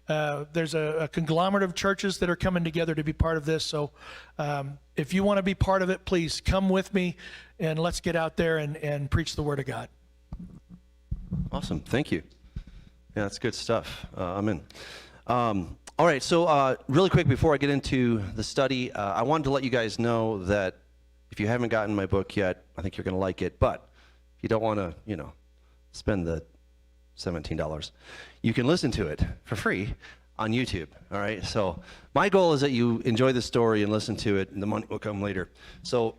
There's a conglomerate of churches that are coming together to be part of this. So if you want to be part of it, please come with me and let's get out there and preach the Word of God. Awesome. Thank you. Yeah, that's good stuff. I'm in. All right, so really quick before I get into the study, I wanted to let you guys know that if you haven't gotten my book yet, I think you're going to like it. But if you don't want to, spend the $17, you can listen to it for free on YouTube. All right, so my goal is that you enjoy the story and listen to it, and the money will come later. So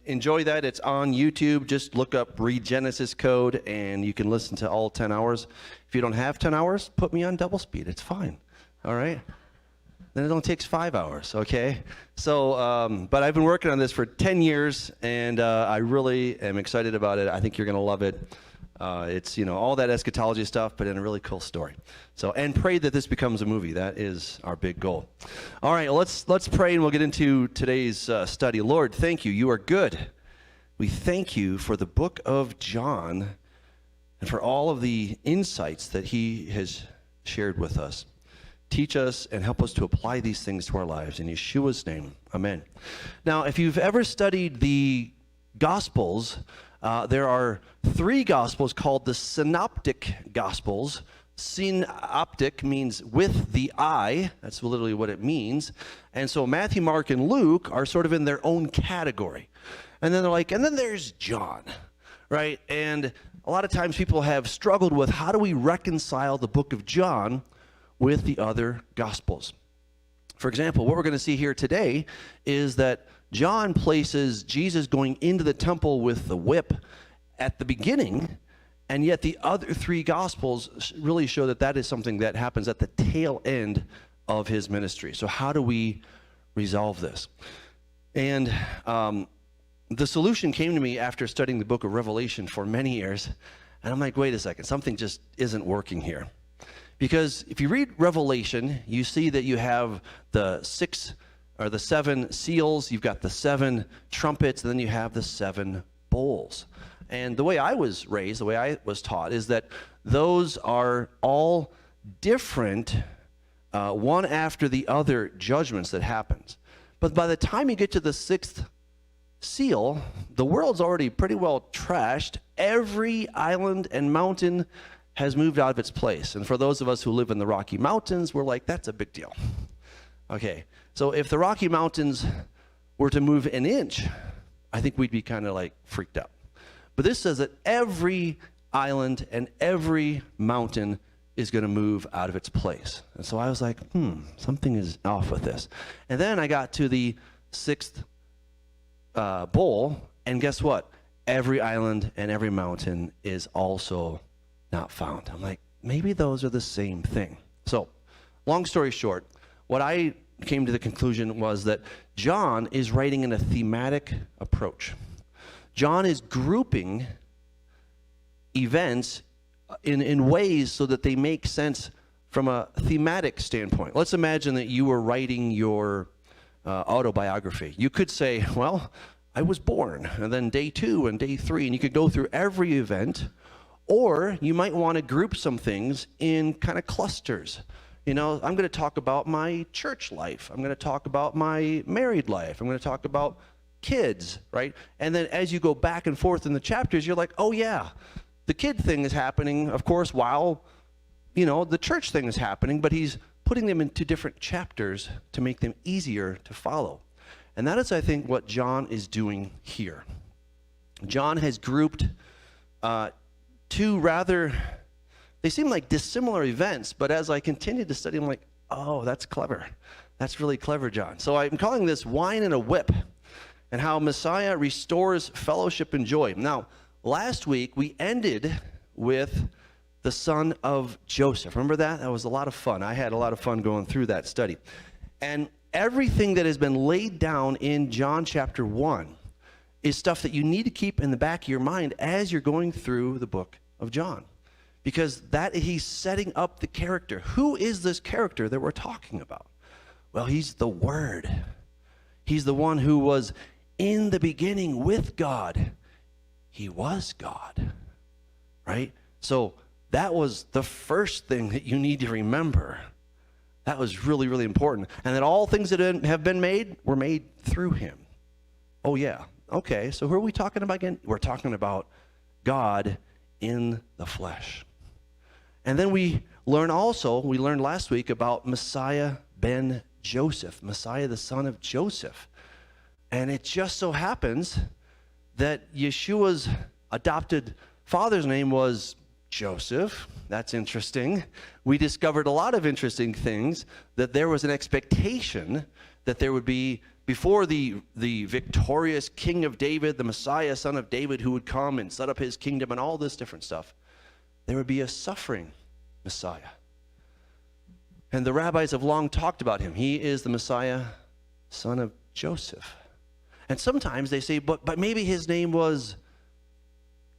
enjoy that. It's on YouTube. Just look up Read Genesis Code, and you can listen to all 10 hours. If you don't have 10 hours, put me on double speed. It's fine. All right? Then it only takes 5 hours, okay? So, but I've been working on this for 10 years, and I really am excited about it. I think you're going to love it. It's, all that eschatology stuff, but in a really cool story. So, and pray that this becomes a movie. That is our big goal. All right, let's pray, and we'll get into today's study. Lord, thank you. You are good. We thank you for the book of John and for all of the insights that he has shared with us. Teach us and help us to apply these things to our lives. In Yeshua's name, amen. Now, if you've ever studied the Gospels, there are 3 Gospels called the Synoptic Gospels. Synoptic means with the eye. That's literally what it means. And so Matthew, Mark, and Luke are sort of in their own category. And then they're like, and then there's John, right? And a lot of times people have struggled with how do we reconcile the book of John with the other Gospels. For example, what we're going to see here today is that John places Jesus going into the temple with the whip at the beginning, and yet the other 3 Gospels really show that that is something that happens at the tail end of his ministry. So how do we resolve this? And the solution came to me after studying the book of Revelation for many years, and I'm like, wait a second, something just isn't working here. Because if you read Revelation, you see that you have the 7 seals, you've got the 7 trumpets, and then you have the 7 bowls. And the way I was raised, the way I was taught, is that those are all different, one after the other judgments that happens. But by the time you get to the 6th seal, the world's already pretty well trashed. Every island and mountain has moved out of its place. And for those of us who live in the Rocky Mountains, we're like, that's a big deal. Okay, so if the Rocky Mountains were to move an inch, I think we'd be kind of like freaked out. But this says that every island and every mountain is going to move out of its place. And so I was like, something is off with this. And then I got to the 6th bowl, and guess what? Every island and every mountain is also not found. I'm like, maybe those are the same thing. So, long story short, what I came to the conclusion was that John is writing in a thematic approach. John is grouping events in ways so that they make sense from a thematic standpoint. Let's imagine that you were writing your autobiography. You could say, well, I was born, and then day 2 and day 3, and you could go through every event. Or you might want to group some things in kind of clusters. I'm going to talk about my church life. I'm going to talk about my married life. I'm going to talk about kids, right? And then as you go back and forth in the chapters, you're like, oh yeah, the kid thing is happening, of course, while, the church thing is happening, but he's putting them into different chapters to make them easier to follow. And that is, I think, what John is doing here. John has grouped 2 rather, they seem like dissimilar events, but as I continued to study, I'm like, oh, that's clever. That's really clever, John. So I'm calling this Wine and a Whip, and how Messiah restores fellowship and joy. Now, last week, we ended with the son of Joseph. Remember that? That was a lot of fun. I had a lot of fun going through that study. And everything that has been laid down in John chapter 1 is stuff that you need to keep in the back of your mind as you're going through the book of John, because that he's setting up the character. Who is this character that we're talking about? Well, he's the Word. He's the one who was in the beginning with God. He was God, right? So That was the first thing that you need to remember. That was really, really important. And that all things that have been made were made through him. Oh, yeah. Okay, so who are we talking about again? We're talking about God in the flesh. And then we learned last week about Messiah ben Joseph, Messiah the son of Joseph. And it just so happens that Yeshua's adopted father's name was Joseph. That's interesting. We discovered a lot of interesting things, that there was an expectation that there would be, before the victorious king of David, the Messiah, son of David, who would come and set up his kingdom and all this different stuff, there would be a suffering Messiah. And the rabbis have long talked about him. He is the Messiah, son of Joseph. And sometimes they say, but maybe his name was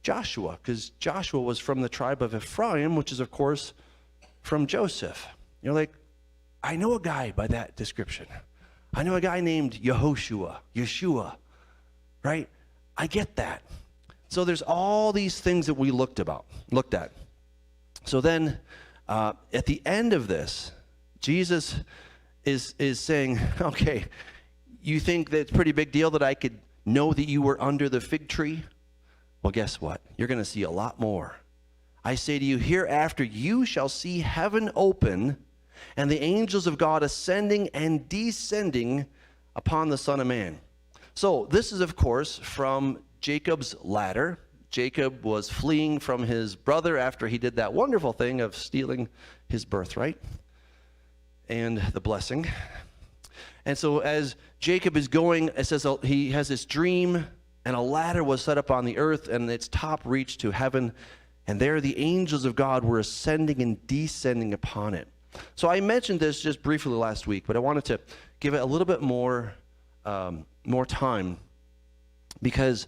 Joshua, because Joshua was from the tribe of Ephraim, which is, of course, from Joseph. You're like, I know a guy by that description. I know a guy named Yeshua, right? I get that. So there's all these things that we looked at. So then, at the end of this, Jesus is saying, okay, you think that it's a pretty big deal that I could know that you were under the fig tree? Well, guess what? You're going to see a lot more. I say to you, hereafter you shall see heaven open and the angels of God ascending and descending upon the Son of Man. So this is, of course, from Jacob's ladder. Jacob was fleeing from his brother after he did that wonderful thing of stealing his birthright and the blessing. And so as Jacob is going, it says he has this dream, and a ladder was set up on the earth, and its top reached to heaven, and there the angels of God were ascending and descending upon it. So I mentioned this just briefly last week, but I wanted to give it a little bit more time, because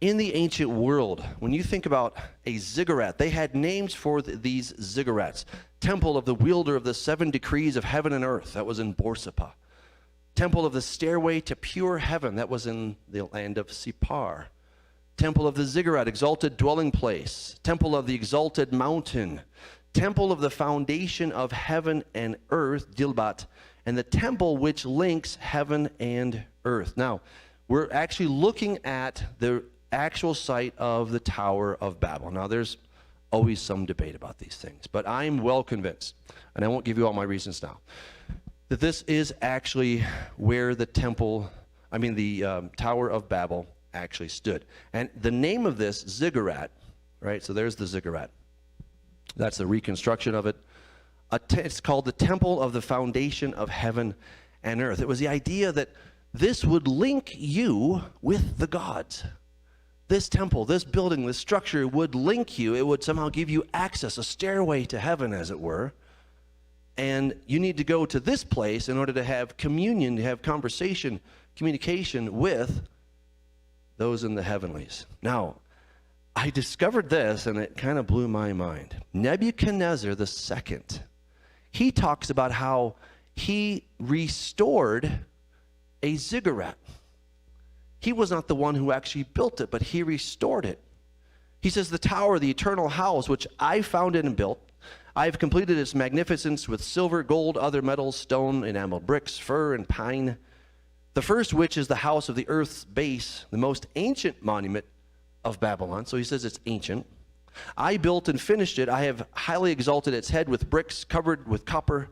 in the ancient world, when you think about a ziggurat, they had names for these ziggurats. Temple of the wielder of the 7 decrees of heaven and earth, that was in Borsippa. Temple of the stairway to pure heaven, that was in the land of Sipar. Temple of the ziggurat, exalted dwelling place. Temple of the exalted mountain. Temple of the foundation of heaven and earth, Dilbat. And the temple which links heaven and earth. Now, we're actually looking at the actual site of the Tower of Babel. Now, there's always some debate about these things, but I'm well convinced, and I won't give you all my reasons now, that this is actually where the Tower of Babel actually stood. And the name of this ziggurat, right, so there's the ziggurat. That's the reconstruction of it. It's called the Temple of the Foundation of Heaven and Earth. It was the idea that this would link you with the gods. This temple, this building, this structure would link you. It would somehow give you access, a stairway to heaven, as it were. And you need to go to this place in order to have communion, to have communication with those in the heavenlies. Now, I discovered this, and it kind of blew my mind. Nebuchadnezzar II, he talks about how he restored a ziggurat. He was not the one who actually built it, but he restored it. He says, the tower, the eternal house, which I founded and built, I have completed its magnificence with silver, gold, other metals, stone, enameled bricks, fir, and pine. The first which is the house of the earth's base, the most ancient monument of Babylon. So he says it's ancient. I built and finished it. I have highly exalted its head with bricks covered with copper.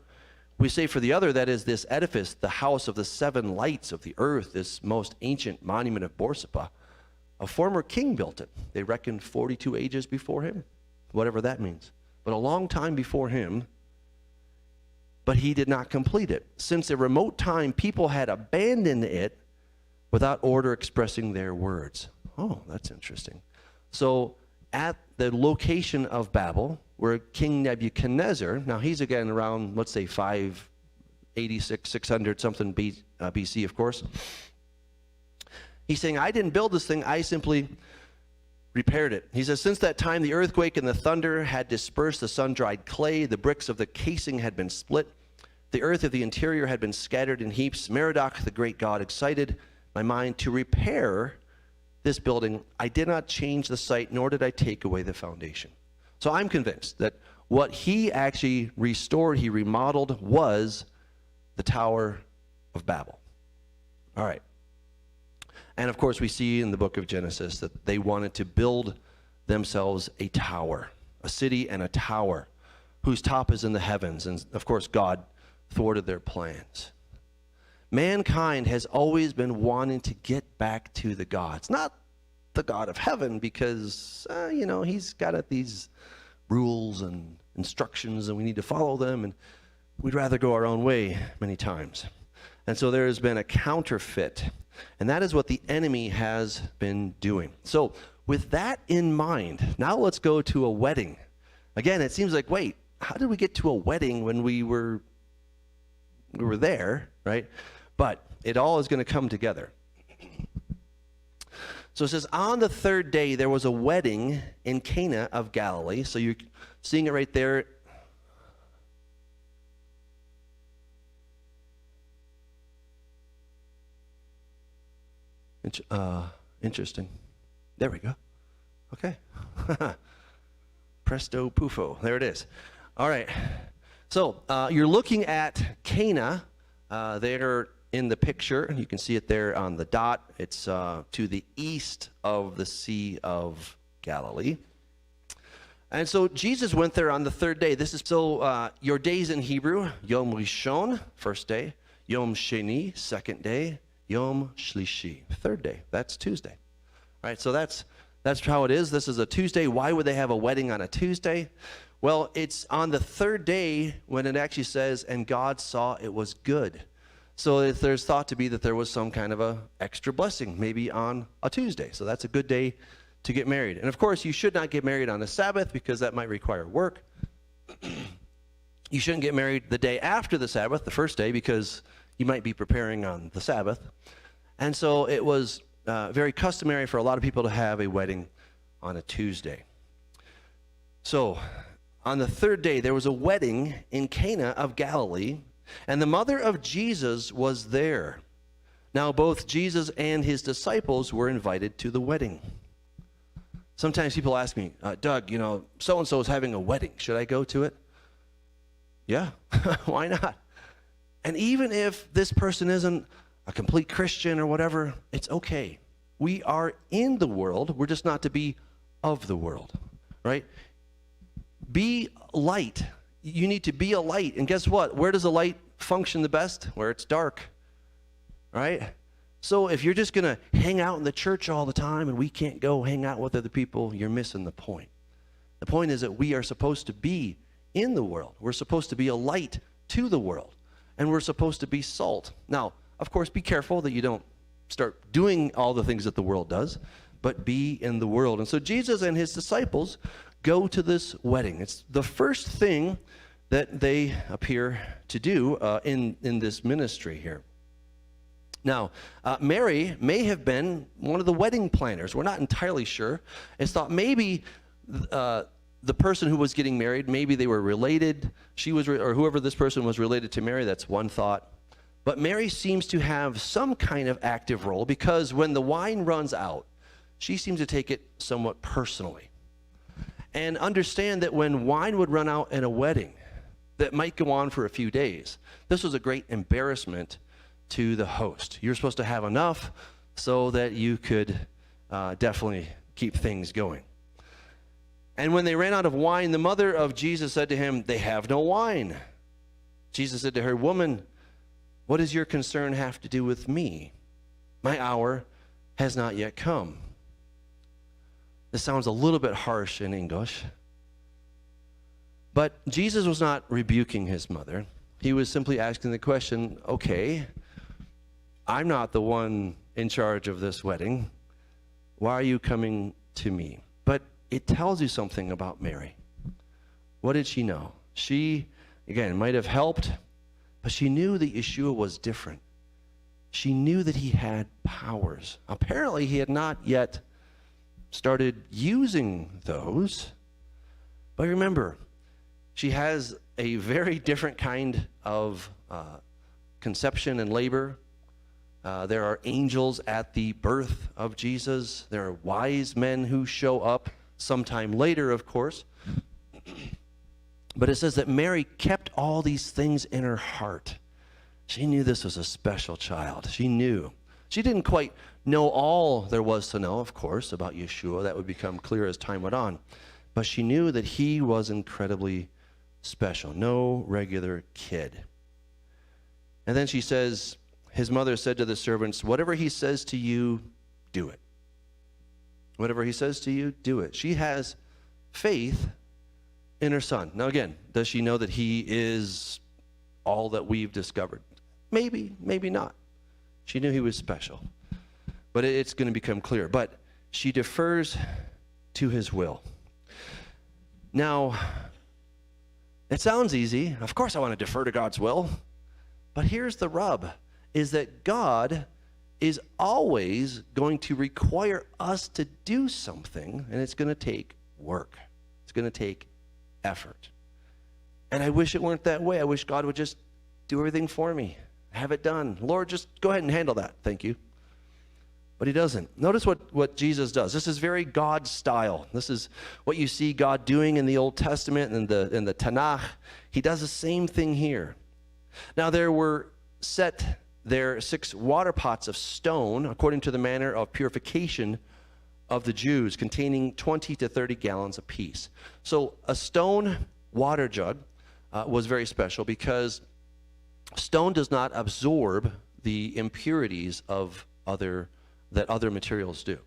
We say for the other, that is this edifice, the house of the 7 lights of the earth, this most ancient monument of Borsippa. A former king built it. They reckon 42 ages before him, whatever that means. But a long time before him, but he did not complete it. Since a remote time, people had abandoned it without order expressing their words. Oh, that's interesting. So at the location of Babel, where King Nebuchadnezzar, now he's again around, let's say 586, 600 something BC, of course. He's saying, I didn't build this thing, I simply repaired it. He says, since that time, the earthquake and the thunder had dispersed the sun-dried clay, the bricks of the casing had been split, the earth of the interior had been scattered in heaps. Merodach, the great god, excited my mind to repair this building. I did not change the site, nor did I take away the foundation. So I'm convinced that what he actually restored, he remodeled, was the Tower of Babel. All right. And of course, we see in the book of Genesis that they wanted to build themselves a tower, a city and a tower whose top is in the heavens. And of course, God thwarted their plans. Mankind has always been wanting to get back to the gods, not the God of heaven, because, he's got these rules and instructions and we need to follow them, and we'd rather go our own way many times. And so there has been a counterfeit, and that is what the enemy has been doing. So with that in mind, now let's go to a wedding. Again, it seems like, wait, how did we get to a wedding when we were there, right? But it all is going to come together. So it says, on the third day, there was a wedding in Cana of Galilee. So you're seeing it right there. Interesting. There we go. Okay. Presto pufo. There it is. All right. So you're looking at Cana there in the picture. You can see it there on the dot. It's to the east of the Sea of Galilee. And so Jesus went there on the third day. This is your days in Hebrew: Yom Rishon, first day; Yom Sheni, second day; Yom Shlishi, third day. That's Tuesday. All right, so that's how it is. This is a Tuesday. Why would they have a wedding on a Tuesday? Well, it's on the third day when it actually says, and God saw it was good. So there's thought to be that there was some kind of a extra blessing, maybe on a Tuesday. So that's a good day to get married. And of course, you should not get married on a Sabbath because that might require work. You shouldn't get married the day after the Sabbath, the first day, because you might be preparing on the Sabbath. And so it was very customary for a lot of people to have a wedding on a Tuesday. So on the third day, there was a wedding in Cana of Galilee, and the mother of Jesus was there. Now, both Jesus and his disciples were invited to the wedding. Sometimes people ask me, Doug, so-and-so is having a wedding. Should I go to it? Yeah, why not? And even if this person isn't a complete Christian or whatever, it's okay. We are in the world. We're just not to be of the world, right? Be light. You need to be a light. And guess what? Where does a light function the best? Where it's dark, right? So if you're just going to hang out in the church all the time and we can't go hang out with other people, you're missing the point. The point is that we are supposed to be in the world. We're supposed to be a light to the world. And we're supposed to be salt. Now, of course, be careful that you don't start doing all the things that the world does, but be in the world. And so Jesus and his disciples go to this wedding. It's the first thing that they appear to do in this ministry here. Now, Mary may have been one of the wedding planners. We're not entirely sure. It's thought maybe the person who was getting married, maybe they were related. Or whoever this person was related to Mary. That's one thought. But Mary seems to have some kind of active role, because when the wine runs out, she seems to take it somewhat personally. And understand that when wine would run out in a wedding that might go on for a few days, this was a great embarrassment to the host. You're supposed to have enough so that you could definitely keep things going. And when they ran out of wine, the mother of Jesus said to him, "They have no wine." Jesus said to her, "Woman, what does your concern have to do with me? My hour has not yet come." This sounds a little bit harsh in English. But Jesus was not rebuking his mother. He was simply asking the question, okay, I'm not the one in charge of this wedding. Why are you coming to me? But it tells you something about Mary. What did she know? She, again, might have helped, but she knew that Yeshua was different. She knew that he had powers. Apparently, he had not yet started using those. But remember, she has a very different kind of conception and labor. There are angels at the birth of Jesus. There are wise men who show up sometime later, of course. But it says that Mary kept all these things in her heart. She knew this was a special child. She knew. She didn't quite know all there was to know, of course, about Yeshua. That would become clear as time went on. But she knew that he was incredibly special, no regular kid. And then she says, his mother said to the servants, whatever he says to you, do it. Whatever he says to you, do it. She has faith in her son. Now again, does she know that he is all that we've discovered? Maybe, maybe not. She knew he was special. But it's going to become clear. But she defers to his will. Now, it sounds easy. Of course I want to defer to God's will. But here's the rub, is that God is always going to require us to do something, and it's going to take work. It's going to take effort. And I wish it weren't that way. I wish God would just do everything for me. Have it done. Lord, just go ahead and handle that. Thank you. But he doesn't. Notice what Jesus does. This is very God style. This is what you see God doing in the Old Testament and in the Tanakh. He does the same thing here. Now there were set there 6 water pots of stone, according to the manner of purification of the Jews, containing 20 to 30 gallons apiece. So a stone water jug was very special because stone does not absorb the impurities of that other materials do.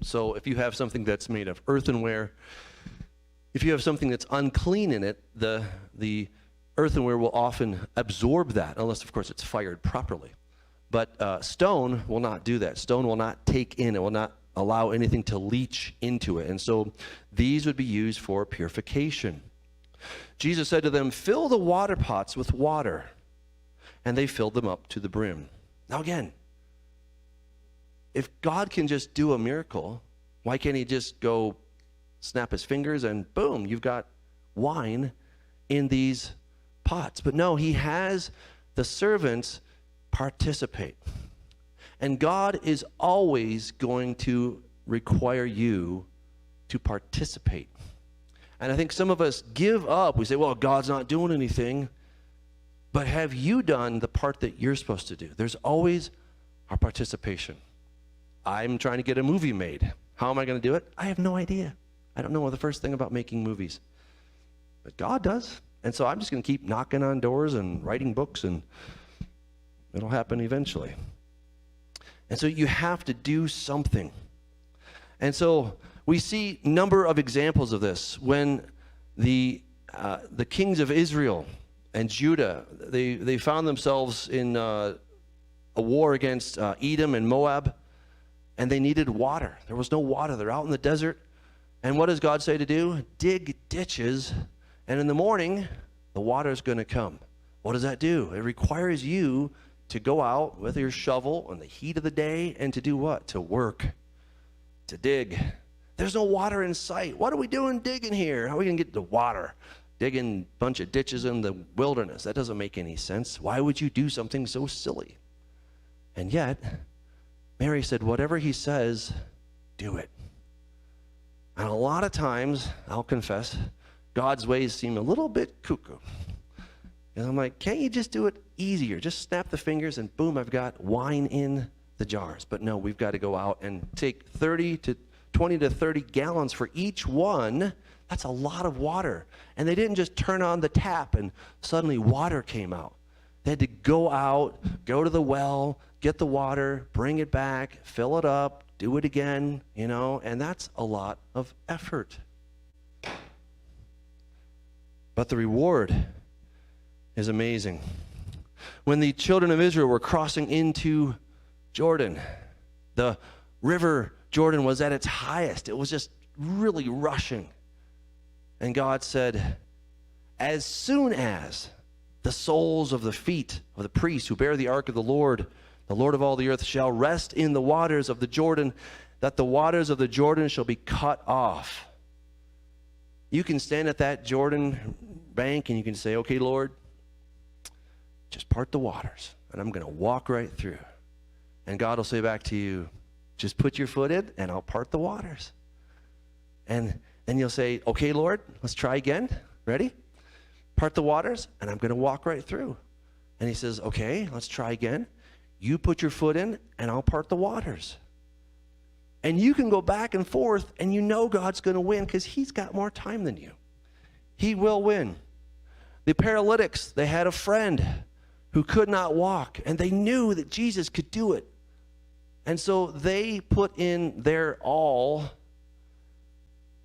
So if you have something that's made of earthenware, if you have something that's unclean in it, the earthenware will often absorb that, unless of course it's fired properly. But stone will not do that. Stone will not take in, it will not allow anything to leach into it. And so these would be used for purification. Jesus said to them, fill the water pots with water. And they filled them up to the brim. Now again, if God can just do a miracle, why can't he just go snap his fingers and boom, you've got wine in these pots? But no, he has the servants participate. And God is always going to require you to participate. And I think some of us give up. We say, well, God's not doing anything. But have you done the part that you're supposed to do? There's always our participation. I'm trying to get a movie made. How am I going to do it? I have no idea. I don't know the first thing about making movies. But God does. And so I'm just going to keep knocking on doors and writing books, and it'll happen eventually. And so you have to do something. And so we see a number of examples of this. When the kings of Israel and Judah, they found themselves in a war against Edom and Moab, and they needed water. There was no water. They're out in the desert. And what does God say to do? Dig ditches, and in the morning, the water's going to come. What does that do? It requires you to go out with your shovel in the heat of the day and to do what? To work, to dig. There's no water in sight. What are we doing digging here? How are we going to get the water? Digging a bunch of ditches in the wilderness. That doesn't make any sense. Why would you do something so silly? And yet, Mary said, whatever he says, do it. And a lot of times, I'll confess, God's ways seem a little bit cuckoo. And I'm like, can't you just do it easier? Just snap the fingers and boom, I've got wine in the jars. But no, we've got to go out and take 20 to 30 gallons for each one. That's a lot of water. And they didn't just turn on the tap and suddenly water came out. They had to go out, go to the well, get the water, bring it back, fill it up, do it again, and that's a lot of effort. But the reward is amazing. When the children of Israel were crossing into Jordan, the river Jordan was at its highest. It was just really rushing. And God said, as soon as the soles of the feet of the priests who bear the ark of the Lord of all the earth, shall rest in the waters of the Jordan, that the waters of the Jordan shall be cut off. You can stand at that Jordan bank and you can say, okay, Lord, just part the waters, and I'm going to walk right through. And God will say back to you, just put your foot in, and I'll part the waters. And then you'll say, okay, Lord, let's try again. Ready? part the waters, and I'm going to walk right through. And he says, okay, let's try again. You put your foot in, and I'll part the waters. And you can go back and forth, and you know God's going to win because he's got more time than you. He will win. The paralytics, they had a friend who could not walk, and they knew that Jesus could do it. And so they put in their all,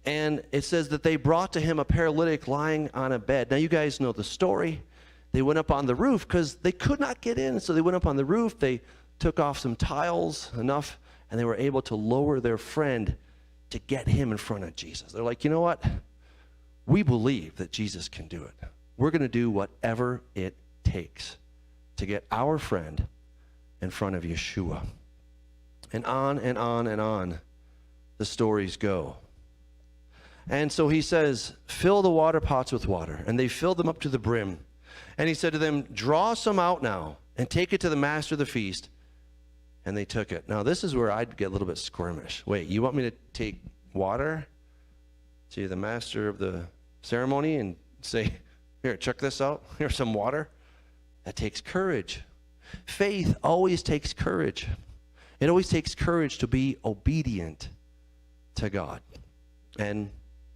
and it says that they brought to him a paralytic lying on a bed. Now you guys know the story. They went up on the roof because they could not get in, so they went up on the roof. They took off some tiles, enough, and they were able to lower their friend to get him in front of Jesus. They're like, you know what? We believe that Jesus can do it. We're going to do whatever it takes to get our friend in front of Yeshua. And on and on and on the stories go. And so he says, fill the water pots with water. And they filled them up to the brim. And he said to them, draw some out now and take it to the master of the feast. And they took it. Now this is where I'd get a little bit squirmish. Wait, you want me to take water to the master of the ceremony and say, here, check this out. Here's some water. That takes courage. Faith always takes courage. It always takes courage to be obedient to God. And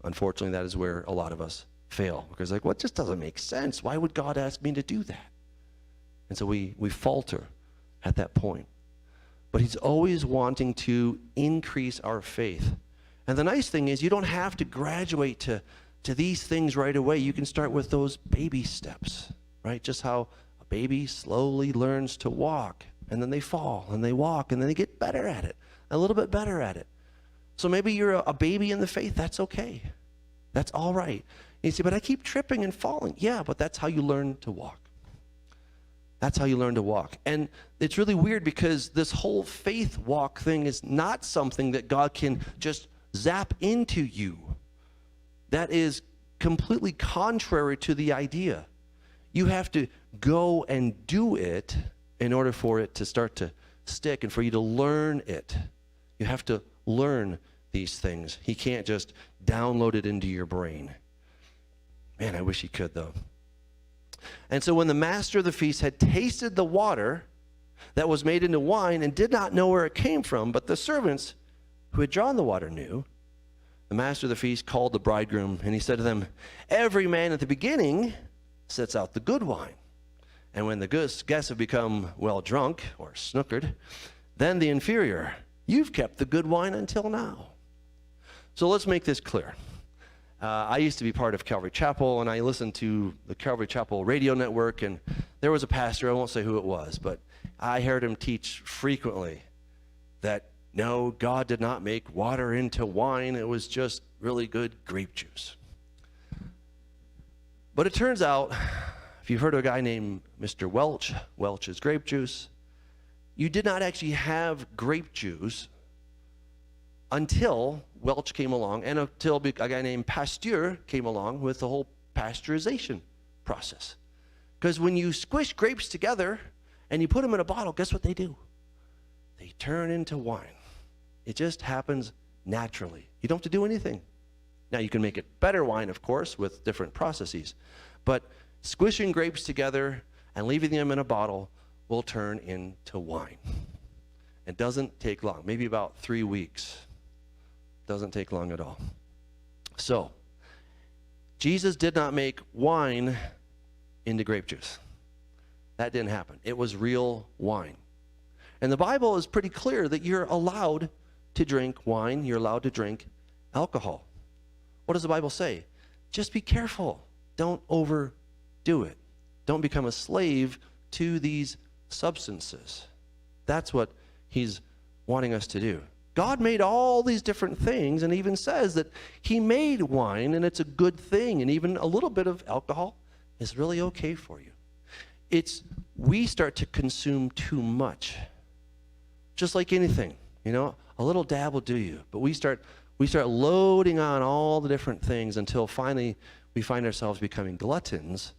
unfortunately, that is where a lot of us fail. Because like, well, it just doesn't make sense. Why would God ask me to do that? And so we falter at that point. But he's always wanting to increase our faith. And the nice thing is you don't have to graduate to these things right away. You can start with those baby steps, right? Just how a baby slowly learns to walk, and then they fall, and they walk, and then they get better at it, a little bit better at it. So maybe you're a baby in the faith. That's okay. That's all right. And you say, but I keep tripping and falling. Yeah, but that's how you learn to walk. That's how you learn to walk. And it's really weird because this whole faith walk thing is not something that God can just zap into you. That is completely contrary to the idea. You have to go and do it in order for it to start to stick and for you to learn it. You have to learn these things. He can't just download it into your brain. Man, I wish he could, though. And so when the master of the feast had tasted the water that was made into wine and did not know where it came from, but the servants who had drawn the water knew, the master of the feast called the bridegroom, and he said to them, every man at the beginning sets out the good wine. And when the guests have become well drunk or snookered, then the inferior. You've kept the good wine until now. So let's make this clear. I used to be part of Calvary Chapel, and I listened to the Calvary Chapel radio network, and there was a pastor, I won't say who it was, but I heard him teach frequently that, no, God did not make water into wine. It was just really good grape juice. But it turns out, if you've heard of a guy named Mr. Welch, Welch's grape juice, you did not actually have grape juice until Welch came along and until a guy named Pasteur came along with the whole pasteurization process. Because when you squish grapes together and you put them in a bottle, guess what they do? They turn into wine. It just happens naturally. You don't have to do anything. Now, you can make it better wine, of course, with different processes. But squishing grapes together and leaving them in a bottle will turn into wine. It doesn't take long, maybe about 3 weeks. Doesn't take long at all. So, Jesus did not make wine into grape juice. That didn't happen. It was real wine. And the Bible is pretty clear that you're allowed to drink wine. You're allowed to drink alcohol. What does the Bible say? Just be careful. Don't overdo it. Don't become a slave to these substances. That's what he's wanting us to do. God made all these different things and even says that he made wine and it's a good thing, and even a little bit of alcohol is really okay for you. We start to consume too much. Just like anything, a little dab will do you. But we start loading on all the different things until finally we find ourselves becoming gluttons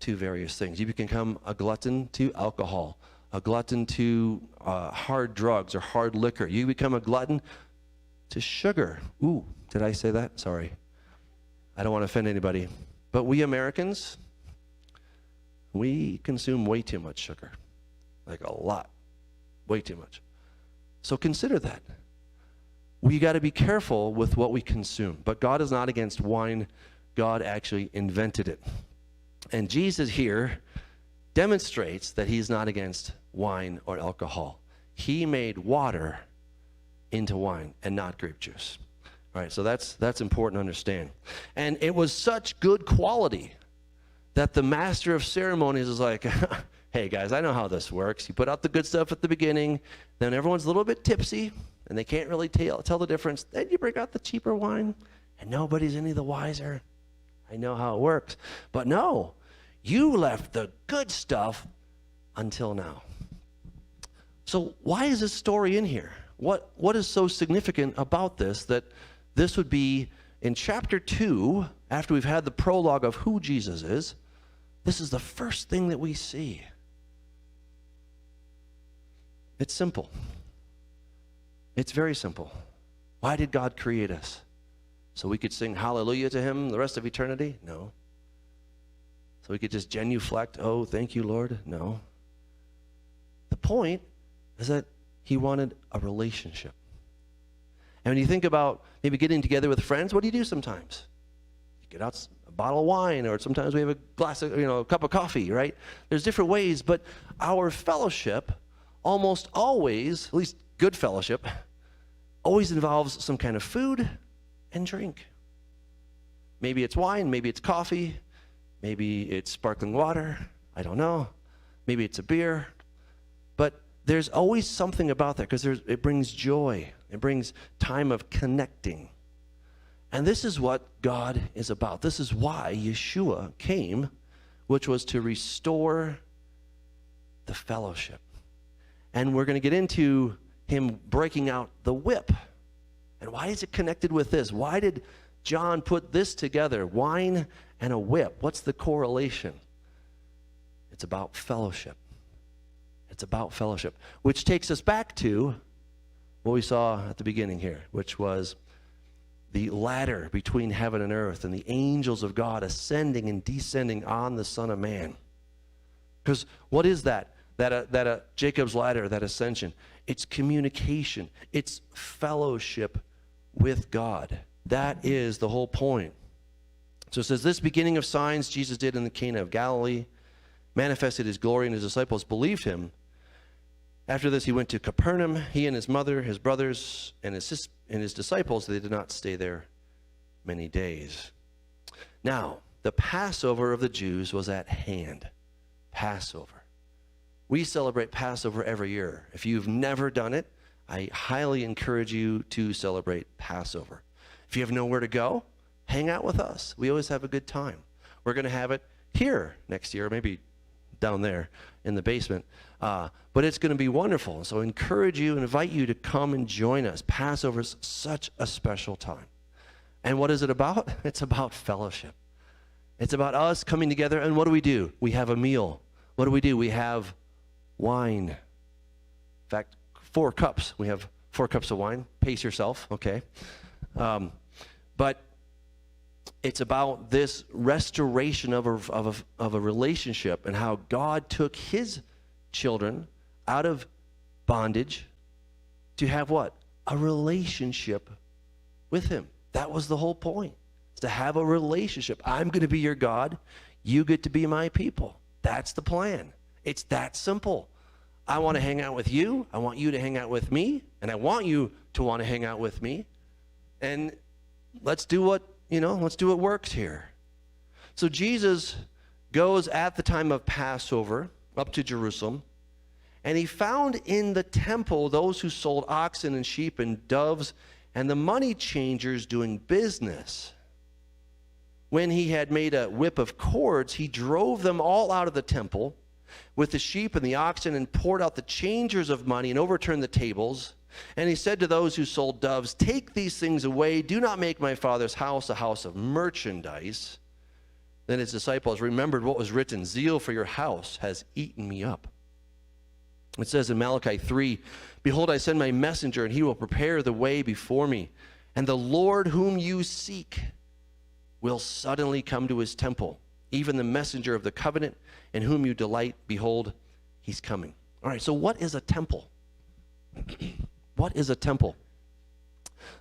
to various things. You become a glutton to alcohol, a glutton to hard drugs or hard liquor. You become a glutton to sugar. Ooh, did I say that? Sorry. I don't want to offend anybody. But we Americans, we consume way too much sugar, like a lot, way too much. So consider that. We got to be careful with what we consume. But God is not against wine. God actually invented it. And Jesus here demonstrates that he's not against wine or alcohol. He made water into wine and not grape juice. All right, so that's important to understand. And it was such good quality that the master of ceremonies is like, hey guys, I know how this works. You put out the good stuff at the beginning, then everyone's a little bit tipsy, and they can't really tell the difference. Then you bring out the cheaper wine, and nobody's any the wiser. I know how it works. But no, you left the good stuff until now. So why is this story in here? What is so significant about this that this would be in chapter 2, after we've had the prologue of who Jesus is, this is the first thing that we see. It's simple. It's very simple. Why did God create us? So we could sing hallelujah to him the rest of eternity? No. So we could just genuflect, oh, thank you, Lord? No. The point is that he wanted a relationship. And when you think about maybe getting together with friends, what do you do sometimes? You get out a bottle of wine, or sometimes we have a glass of, a cup of coffee, right? There's different ways, but our fellowship almost always, at least good fellowship, always involves some kind of food and drink. Maybe it's wine, maybe it's coffee, maybe it's sparkling water, I don't know. Maybe it's a beer. But there's always something about that because it brings joy. It brings time of connecting. And this is what God is about. This is why Yeshua came, which was to restore the fellowship. And we're going to get into him breaking out the whip. And why is it connected with this? Why did John put this together, wine and a whip? What's the correlation? It's about fellowship. It's about fellowship, which takes us back to what we saw at the beginning here, which was the ladder between heaven and earth and the angels of God ascending and descending on the Son of Man. Because what is that? That Jacob's ladder, that ascension? It's communication. It's fellowship with God. That is the whole point. So it says, this beginning of signs Jesus did in the Cana of Galilee, manifested his glory, and his disciples believed him. After this, he went to Capernaum, he and his mother, his brothers, and his disciples. They did not stay there many days. Now, the Passover of the Jews was at hand. Passover. We celebrate Passover every year. If you've never done it, I highly encourage you to celebrate Passover. If you have nowhere to go, hang out with us. We always have a good time. We're going to have it here next year, maybe down there in the basement. But it's going to be wonderful. So I encourage you and invite you to come and join us. Passover is such a special time. And what is it about? It's about fellowship. It's about us coming together. And what do? We have a meal. What do? We have wine. In fact, 4 cups. We have 4 cups of wine. Pace yourself, okay? But it's about this restoration of a relationship and how God took his children out of bondage to have what? A relationship with him. That was the whole point. It's to have a relationship. I'm going to be your God. You get to be my people. That's the plan. It's that simple. I want to hang out with you. I want you to hang out with me. And I want you to want to hang out with me. And let's do what works here. So Jesus goes at the time of Passover up to Jerusalem, and he found in the temple those who sold oxen and sheep and doves and the money changers doing business. When he had made a whip of cords, he drove them all out of the temple with the sheep and the oxen and poured out the changers of money and overturned the tables. And he said to those who sold doves, take these things away. Do not make my Father's house a house of merchandise. Then his disciples remembered what was written, zeal for your house has eaten me up. It says in Malachi 3, behold, I send my messenger, and he will prepare the way before me. And the Lord whom you seek will suddenly come to his temple. even the messenger of the covenant, in whom you delight. Behold, he's coming. All right, so what is a temple? What is a temple?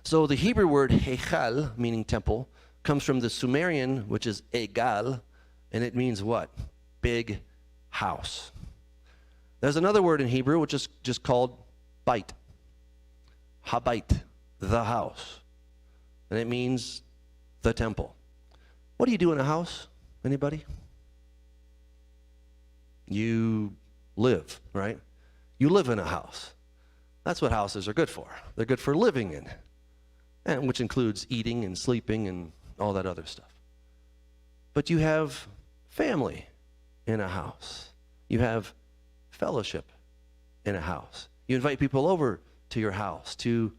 So the Hebrew word heichal, meaning temple, comes from the Sumerian, which is egal, and it means what? Big house. There's another word in Hebrew which is just called bait. Habait, the house. And it means the temple. What do you do in a house? Anybody? You live, right? You live in a house. That's what houses are good for. They're good for living in, and which includes eating and sleeping and all that other stuff. But you have family in a house. You have fellowship in a house. You invite people over to your house to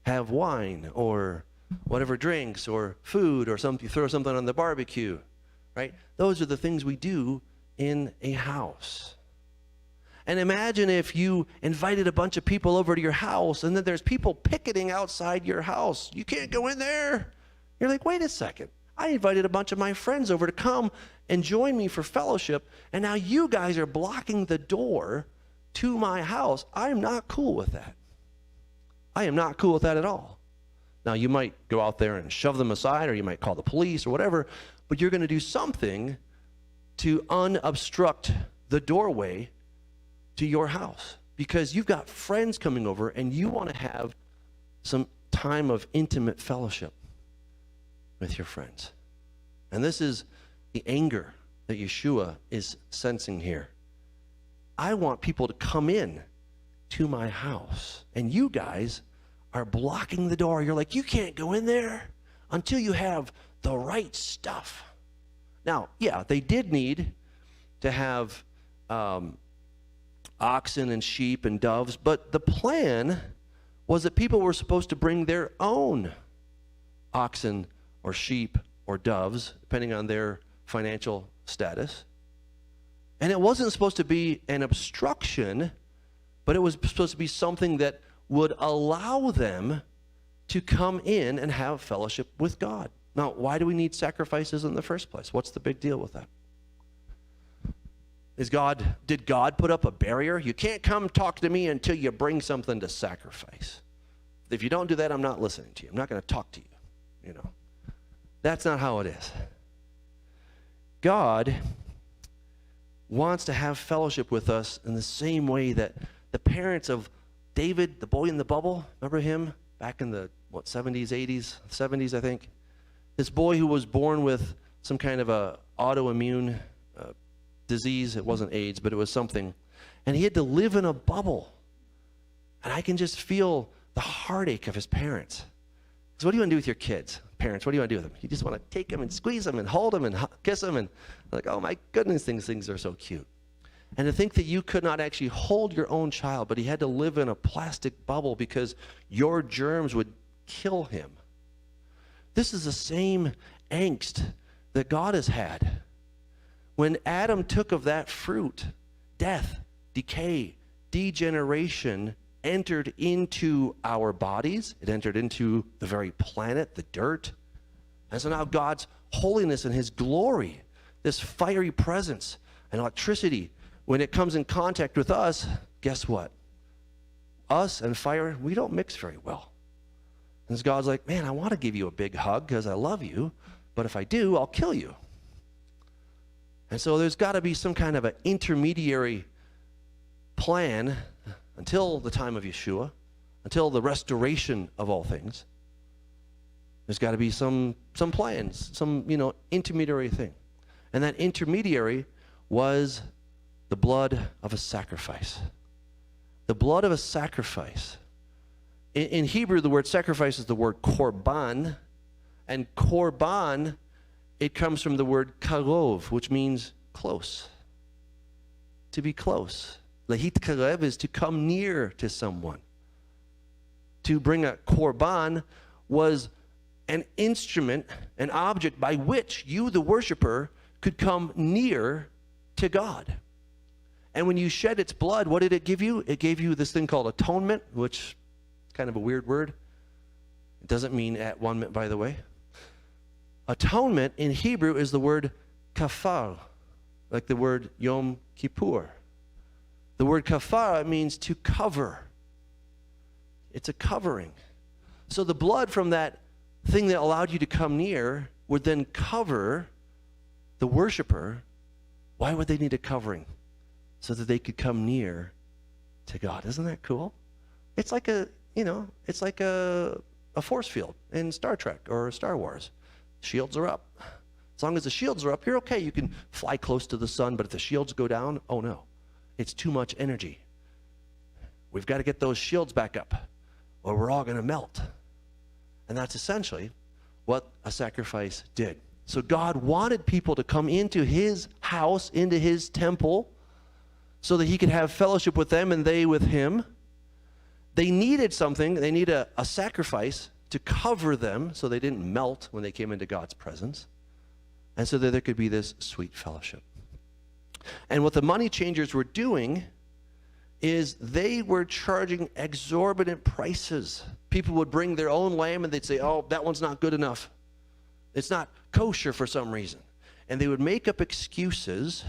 have wine or whatever drinks or food or something. You throw something on the barbecue, right? Those are the things we do in a house. And imagine if you invited a bunch of people over to your house and then there's people picketing outside your house. You can't go in there. You're like, wait a second. I invited a bunch of my friends over to come and join me for fellowship, and now you guys are blocking the door to my house. I am not cool with that. I am not cool with that at all. Now, you might go out there and shove them aside, or you might call the police or whatever, but you're going to do something to unobstruct the doorway to your house because you've got friends coming over and you want to have some time of intimate fellowship with your friends. And this is the anger that Yeshua is sensing here. I want people to come in to my house, and you guys are blocking the door. You're like, you can't go in there until you have the right stuff. Now, yeah, they did need to have oxen and sheep and doves, but the plan was that people were supposed to bring their own oxen or sheep or doves, depending on their financial status. And it wasn't supposed to be an obstruction, but it was supposed to be something that would allow them to come in and have fellowship with God. Now, why do we need sacrifices in the first place? What's the big deal with that? Did God put up a barrier? You can't come talk to me until you bring something to sacrifice. If you don't do that, I'm not listening to you. I'm not going to talk to you. That's not how it is. God wants to have fellowship with us in the same way that the parents of David, the boy in the bubble, remember him back in the 70s, I think? This boy who was born with some kind of a autoimmune disease. It wasn't AIDS, but it was something. And he had to live in a bubble. And I can just feel the heartache of his parents. So what do you want to do with your kids? Parents, what do you want to do with them? You just want to take them and squeeze them and hold them and kiss them and like, oh my goodness, things are so cute. And to think that you could not actually hold your own child, but he had to live in a plastic bubble because your germs would kill him. This is the same angst that God has had. When Adam took of that fruit, death, decay, degeneration entered into our bodies. It entered into the very planet, the dirt. And so now God's holiness and his glory, this fiery presence and electricity, when it comes in contact with us, guess what? Us and fire, we don't mix very well. And God's like, man, I want to give you a big hug because I love you, but if I do, I'll kill you. And so there's got to be some kind of an intermediary plan until the time of Yeshua, until the restoration of all things. There's got to be some plans, some intermediary thing. And that intermediary was the blood of a sacrifice. The blood of a sacrifice. In Hebrew, the word sacrifice is the word korban. And korban, it comes from the word karov, which means close. To be close. Lahit karev is to come near to someone. To bring a korban was an instrument, an object by which you, the worshiper, could come near to God. And when you shed its blood, what did it give you? It gave you this thing called atonement, which is kind of a weird word. It doesn't mean at one, by the way. Atonement in Hebrew is the word kafar, like the word Yom Kippur. The word kafar means to cover. It's a covering. So the blood from that thing that allowed you to come near would then cover the worshiper. Why would they need a covering? So that they could come near to God. Isn't that cool? It's like a force field in Star Trek or Star Wars. Shields are up. As long as the shields are up, you're okay. You can fly close to the sun, but if the shields go down, oh no, it's too much energy. We've got to get those shields back up, or we're all going to melt. And that's essentially what a sacrifice did. So God wanted people to come into his house, into his temple, so that he could have fellowship with them and they with him. They needed something. They needed a sacrifice to cover them so they didn't melt when they came into God's presence, and so that there could be this sweet fellowship. And what the money changers were doing is they were charging exorbitant prices. People would bring their own lamb and they'd say, oh, that one's not good enough. It's not kosher for some reason. And they would make up excuses.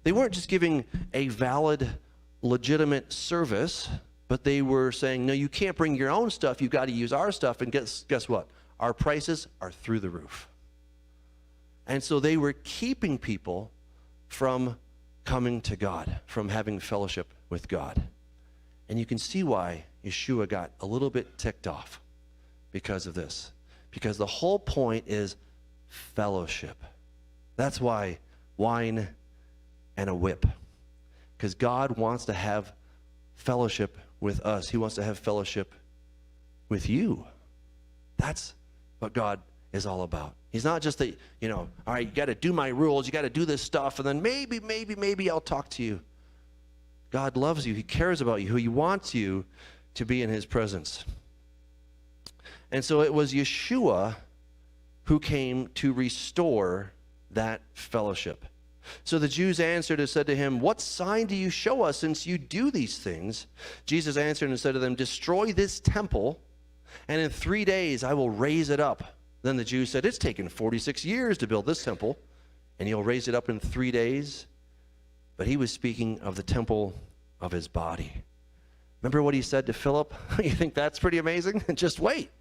They weren't just giving a valid, legitimate service, but they were saying, no, you can't bring your own stuff. You've got to use our stuff. And guess what? Our prices are through the roof. And so they were keeping people from coming to God, from having fellowship with God. And you can see why Yeshua got a little bit ticked off because of this. Because the whole point is fellowship. That's why wine and a whip. Because God wants to have fellowship with us. He wants to have fellowship with you. That's what God is all about. He's not just that, all right, you got to do my rules, you got to do this stuff, and then maybe I'll talk to you. God loves you. He cares about you. He wants you to be in his presence. And so it was Yeshua who came to restore that fellowship. So the Jews answered and said to him, what sign do you show us since you do these things? Jesus answered and said to them, destroy this temple, and in 3 days I will raise it up. Then the Jews said, it's taken 46 years to build this temple, and you'll raise it up in 3 days? But he was speaking of the temple of his body. Remember what he said to Philip? You think that's pretty amazing? Just wait.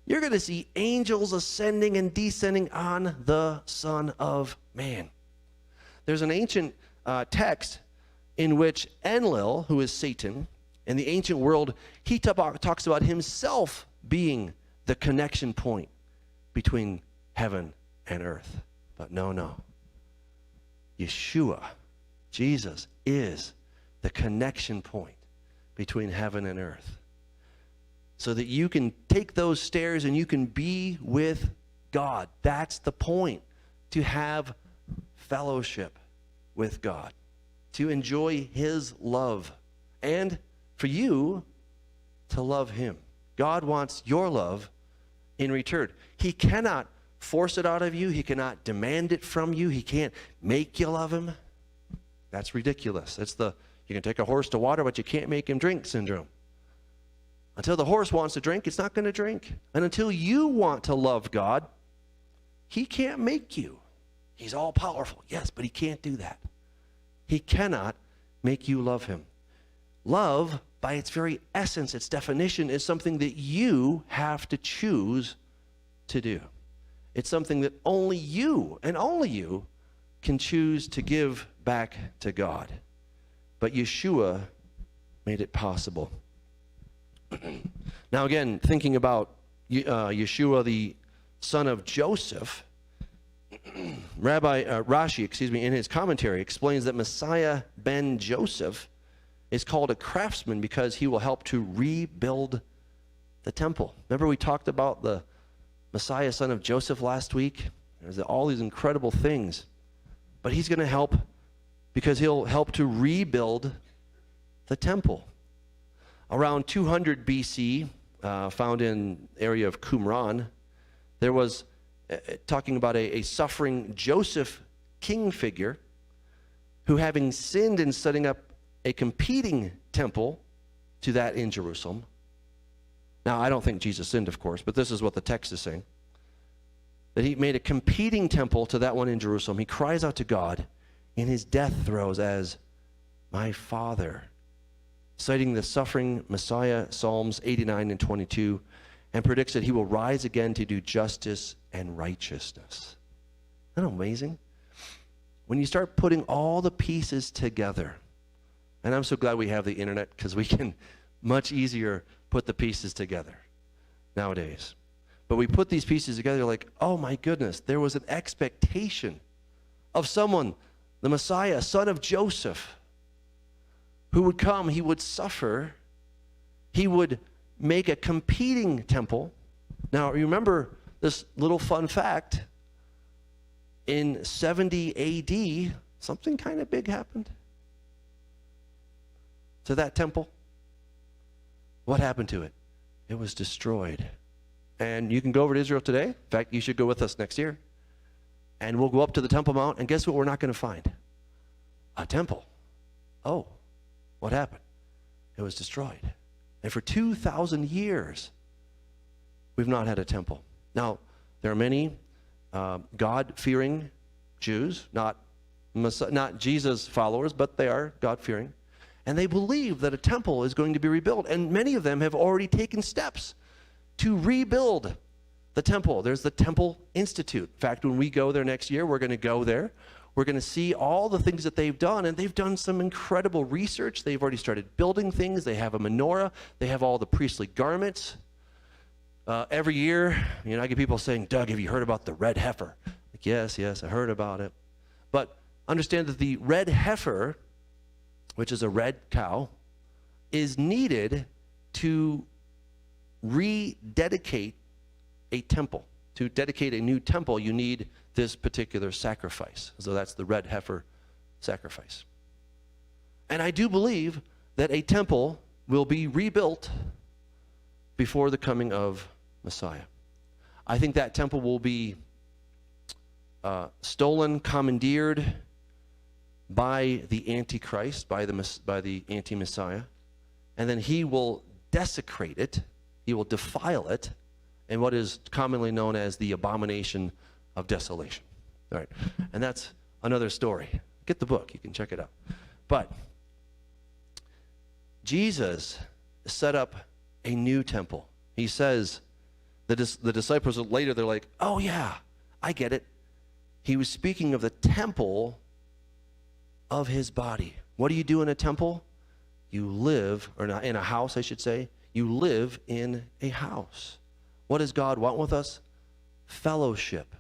You're going to see angels ascending and descending on the Son of Man. There's an ancient text in which Enlil, who is Satan, in the ancient world, he talks about himself being the connection point between heaven and earth. But no. Yeshua, Jesus, is the connection point between heaven and earth. So that you can take those stairs and you can be with God. That's the point. To have fellowship with God. To enjoy his love. And for you to love him. God wants your love in return. He cannot force it out of you. He cannot demand it from you. He can't make you love him. That's ridiculous. It's you can take a horse to water, but you can't make him drink syndrome. Until the horse wants to drink, it's not going to drink. And until you want to love God, he can't make you. He's all powerful, yes, but he can't do that. He cannot make you love him. Love, by its very essence, its definition, is something that you have to choose to do. It's something that only you, and only you, can choose to give back to God. But Yeshua made it possible. Now again, thinking about Yeshua, the son of Joseph, Rashi, in his commentary explains that Messiah ben Joseph is called a craftsman because he will help to rebuild the temple. Remember we talked about the Messiah, son of Joseph, last week? There's all these incredible things. But he's going to help because he'll help to rebuild the temple. Around 200 BC, found in the area of Qumran, there was talking about a suffering Joseph king figure who, having sinned in setting up a competing temple to that in Jerusalem. Now, I don't think Jesus sinned, of course, but this is what the text is saying. that he made a competing temple to that one in Jerusalem. He cries out to God in his death throes as, my Father, citing the suffering Messiah, Psalms 89 and 22, and predicts that he will rise again to do justice and righteousness. Isn't that amazing? When you start putting all the pieces together, and I'm so glad we have the internet because we can much easier put the pieces together nowadays. But we put these pieces together like, oh my goodness, there was an expectation of someone, the Messiah, son of Joseph, who would come, he would suffer, he would make a competing temple. Now remember this little fun fact, in 70 AD, something kind of big happened to that temple. What happened to it? It was destroyed. And you can go over to Israel today. In fact, you should go with us next year. And we'll go up to the Temple Mount, and guess what we're not going to find? A temple. Oh, what happened? It was destroyed. And for 2,000 years, we've not had a temple. Now, there are many God-fearing Jews, not Jesus followers, but they are God-fearing. And they believe that a temple is going to be rebuilt. And many of them have already taken steps to rebuild the temple. There's the Temple Institute. In fact, when we go there next year, we're going to go there. We're going to see all the things that they've done, and they've done some incredible research. They've already started building things. They have a menorah. They have all the priestly garments. Every year, I get people saying, Doug, have you heard about the red heifer? Like, yes, I heard about it. But understand that the red heifer, which is a red cow, is needed to rededicate a temple. To dedicate a new temple, you need this particular sacrifice. So that's the red heifer sacrifice. And I do believe that a temple will be rebuilt before the coming of Messiah. I think that temple will be stolen, commandeered by the Antichrist, by the anti-Messiah, and then he will desecrate it, he will defile it, in what is commonly known as the abomination of desolation. All right, and that's another story. Get the book, you can check it out. But Jesus set up a new temple. He says, the disciples later, they're like, oh yeah, I get it. He was speaking of the temple of his body. What do you do in a temple? You live, or not, in a house, I should say. You live in a house. What does God want with us? Fellowship.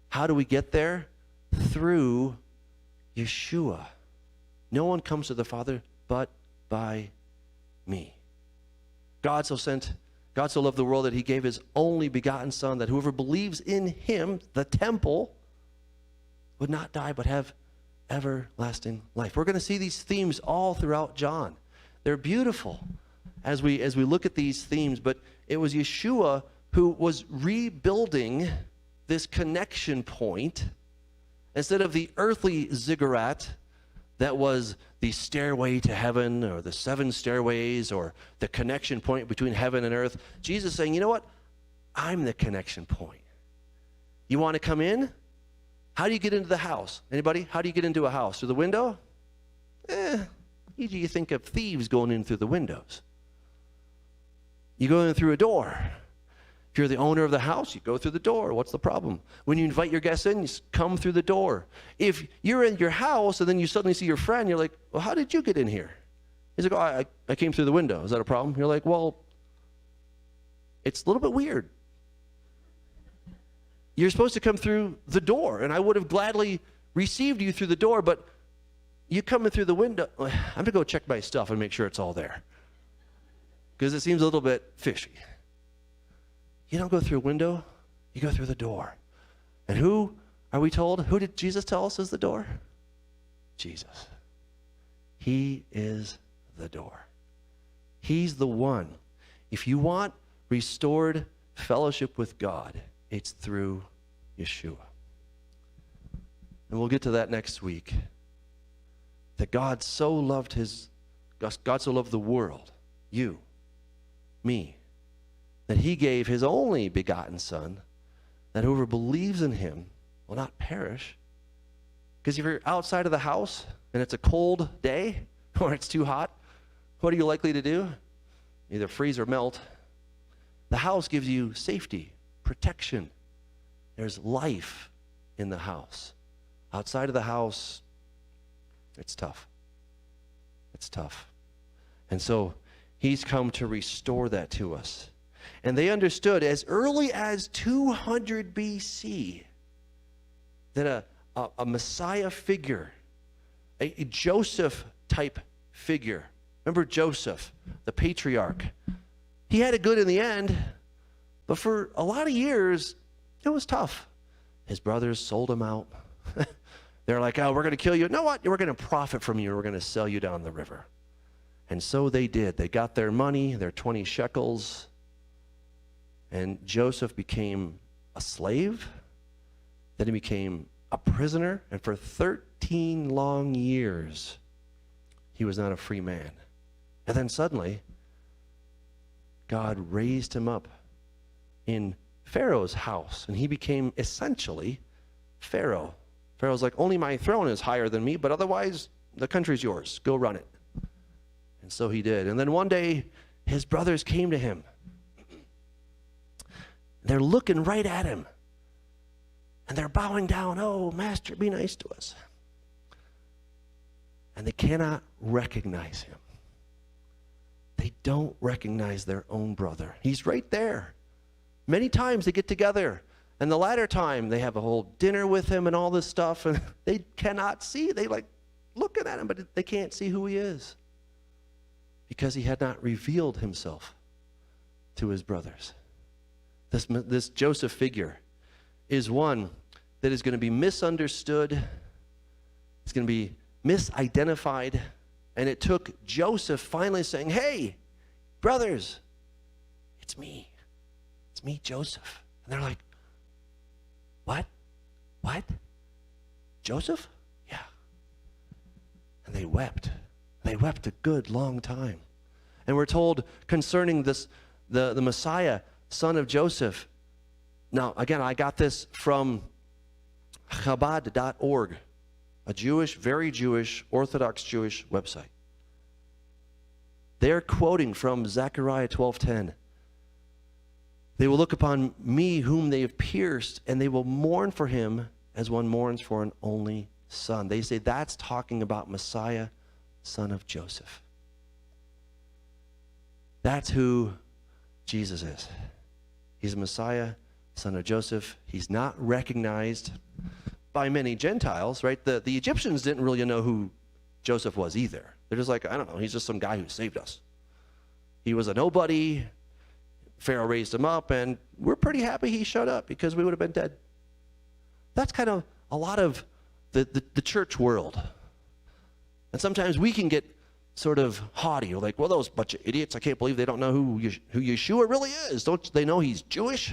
How do we get there? Through Yeshua. No one comes to the Father but by me. God so loved the world that he gave his only begotten Son, that whoever believes in him, the temple, would not die but have everlasting life. We're going to see these themes all throughout John. They're beautiful as we look at these themes, but it was Yeshua who was rebuilding this connection point instead of the earthly ziggurat that was the stairway to heaven, or the 7 stairways, or the connection point between heaven and earth. Jesus saying, you know what? I'm the connection point. You want to come in? How do you get into the house? Anybody? How do you get into a house? Through the window? You think of thieves going in through the windows. You go in through a door. If you're the owner of the house, you go through the door. What's the problem? When you invite your guests in, you come through the door. If you're in your house and then you suddenly see your friend, you're like, well, how did you get in here? He's like, oh, I came through the window. Is that a problem? You're like, well, it's a little bit weird. You're supposed to come through the door, and I would have gladly received you through the door, but you come in through the window. I'm going to go check my stuff and make sure it's all there, because it seems a little bit fishy. You don't go through a window, you go through the door. And who are we told? Who did Jesus tell us is the door? Jesus. He is the door. He's the one. If you want restored fellowship with God, it's through Yeshua. And we'll get to that next week. That God so loved the world, you, me, that he gave his only begotten Son, that whoever believes in him will not perish. Because if you're outside of the house and it's a cold day or it's too hot, what are you likely to do? Either freeze or melt. The house gives you safety, protection. There's life in the house. Outside of the house, it's tough. It's tough. And so he's come to restore that to us. And they understood as early as 200 BC that a Messiah figure, a Joseph type figure. Remember Joseph, the patriarch. He had it good in the end, but for a lot of years, it was tough. His brothers sold him out. They're like, oh, we're going to kill you. You know what? We're going to profit from you. We're going to sell you down the river. And so they did. They got their money, their 20 shekels, and Joseph became a slave. Then he became a prisoner, and for 13 long years, he was not a free man. And then suddenly, God raised him up in Pharaoh's house, and he became essentially Pharaoh. Pharaoh's like, only my throne is higher than me, but otherwise, the country's yours. Go run it. And so he did. And then one day, his brothers came to him. They're looking right at him. And they're bowing down. Oh, master, be nice to us. And they cannot recognize him. They don't recognize their own brother. He's right there. Many times they get together. And the latter time, they have a whole dinner with him and all this stuff. And they cannot see. They like looking at him, but they can't see who he is. Because he had not revealed himself to his brothers. This Joseph figure is one that is going to be misunderstood. It's going to be misidentified. And it took Joseph finally saying, hey, brothers, it's me. It's me, Joseph. And they're like, what? What? Joseph? Yeah. And they wept. They wept a good long time. And we're told concerning this, the Messiah, son of Joseph. Now, again, I got this from Chabad.org, a Jewish, very Jewish, Orthodox Jewish website. They're quoting from Zechariah 12:10. They will look upon me whom they have pierced, and they will mourn for him as one mourns for an only son. They say that's talking about Messiah, son of Joseph. That's who Jesus is. He's a Messiah, son of Joseph. He's not recognized by many Gentiles, right? The Egyptians didn't really know who Joseph was either. They're just like, I don't know, he's just some guy who saved us. He was a nobody. Pharaoh raised him up, and we're pretty happy he showed up because we would have been dead. That's kind of a lot of the church world. And sometimes we can get sort of haughty. We're like, well, those bunch of idiots, I can't believe they don't know who Yeshua really is. Don't they know he's Jewish?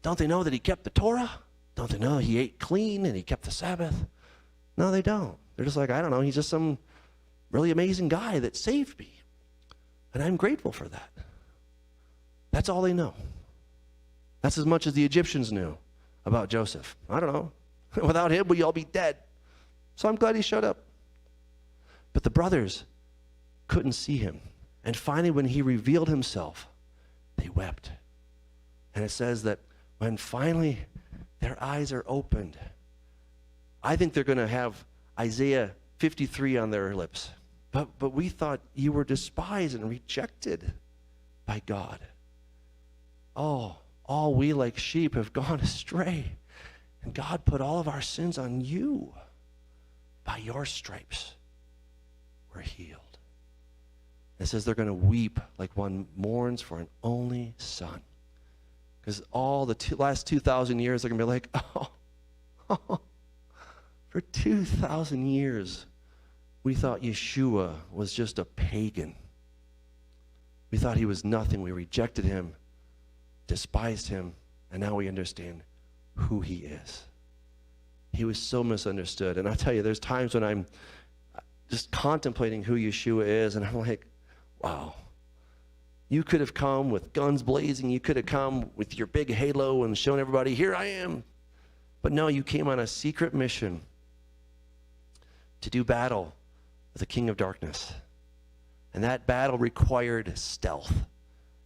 Don't they know that he kept the Torah? Don't they know he ate clean and he kept the Sabbath? No, they don't. They're just like, I don't know, he's just some really amazing guy that saved me. And I'm grateful for that. That's all they know. That's as much as the Egyptians knew about Joseph. I don't know. Without him, we'd all be dead. So I'm glad he showed up. But the brothers couldn't see him. And finally, when he revealed himself, they wept. And it says that when finally their eyes are opened, I think they're going to have Isaiah 53 on their lips. But we thought you were despised and rejected by God. Oh, all we like sheep have gone astray. And God put all of our sins on you. By your stripes, we're healed. It says they're going to weep like one mourns for an only son. Because all the last 2,000 years, they're going to be like, oh, for 2,000 years, we thought Yeshua was just a pagan. We thought he was nothing. We rejected him, despised him, and now we understand who he is. He was so misunderstood. And I tell you, there's times when I'm just contemplating who Yeshua is, and I'm like, wow, You could have come with guns blazing. You could have come with your big halo and shown everybody, here I am. But no, you came on a secret mission to do battle with the king of darkness. And that battle required stealth.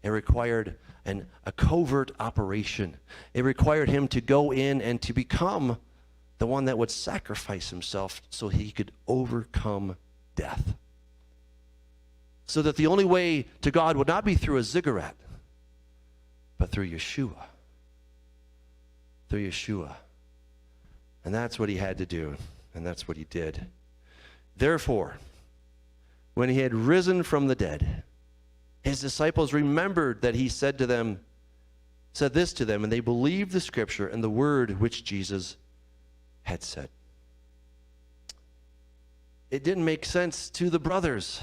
It required a covert operation. It required him to go in and to become the one that would sacrifice himself so he could overcome death. So that the only way to God would not be through a ziggurat, but through Yeshua. Through Yeshua. And that's what he had to do, and that's what he did. Therefore, when he had risen from the dead, his disciples remembered that he said this to them, and they believed the scripture and the word which Jesus had said. It didn't make sense to the brothers,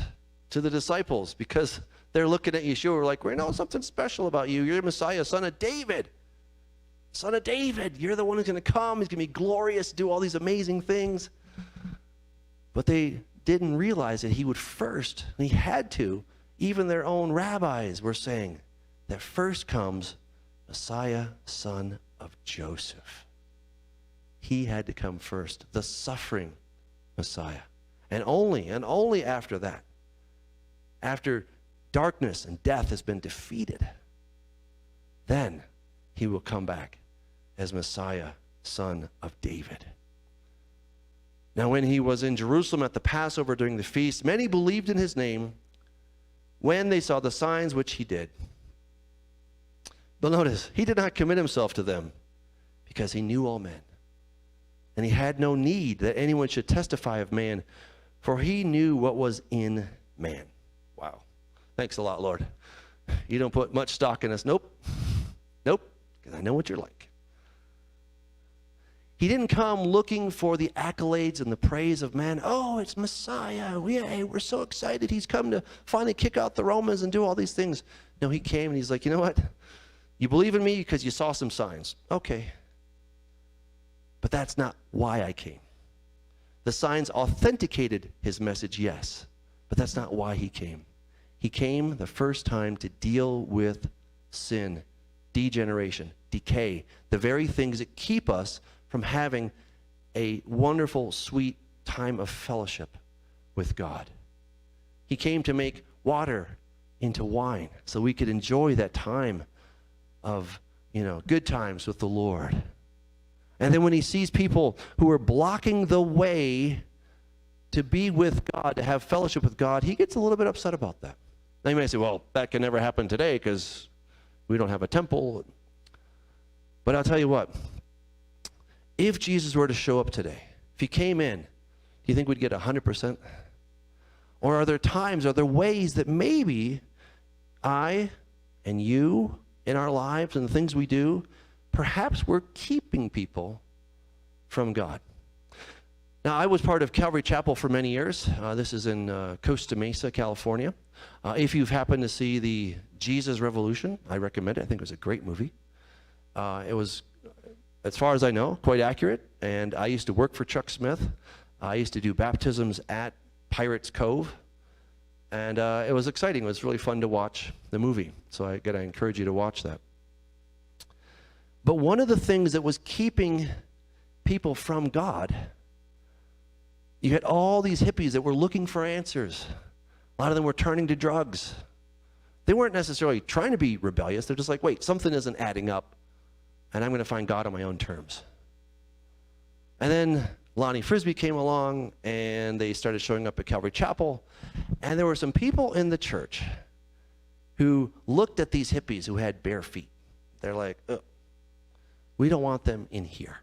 to the disciples, because they're looking at Yeshua like, we know something special about you. You're the Messiah, son of David. Son of David. You're the one who's going to come. He's going to be glorious, do all these amazing things. But they didn't realize that he would first, and he had to, even their own rabbis were saying that first comes Messiah, son of Joseph. He had to come first, the suffering Messiah. And only after that, after darkness and death has been defeated, then he will come back as Messiah, son of David. Now, when he was in Jerusalem at the Passover during the feast, many believed in his name when they saw the signs which he did. But notice, he did not commit himself to them because he knew all men. And he had no need that anyone should testify of man, for he knew what was in man. Wow. Thanks a lot, Lord. You don't put much stock in us. Nope. Nope. Because I know what you're like. He didn't come looking for the accolades and the praise of man. Oh, it's Messiah. We're so excited. He's come to finally kick out the Romans and do all these things. No, he came and he's like, you know what? You believe in me because you saw some signs. Okay. But that's not why I came. The signs authenticated his message, yes. But that's not why he came. He came the first time to deal with sin, degeneration, decay, the very things that keep us from having a wonderful, sweet time of fellowship with God. He came to make water into wine so we could enjoy that time of, good times with the Lord. And then when he sees people who are blocking the way to be with God, to have fellowship with God, he gets a little bit upset about that. Now you may say, well, that can never happen today because we don't have a temple. But I'll tell you what, if Jesus were to show up today, if he came in, do you think we'd get 100%? Or are there ways that maybe I and you in our lives and the things we do, perhaps we're keeping people from God? Now, I was part of Calvary Chapel for many years. This is in Costa Mesa, California. If you've happened to see the Jesus Revolution, I recommend it. I think it was a great movie. It was, as far as I know, quite accurate. And I used to work for Chuck Smith. I used to do baptisms at Pirates Cove. And it was exciting. It was really fun to watch the movie. So I encourage you to watch that. But one of the things that was keeping people from God, you had all these hippies that were looking for answers. A lot of them were turning to drugs. They weren't necessarily trying to be rebellious. They're just like, wait, something isn't adding up, and I'm going to find God on my own terms. And then Lonnie Frisbee came along, and they started showing up at Calvary Chapel, and there were some people in the church who looked at these hippies who had bare feet. They're like, we don't want them in here.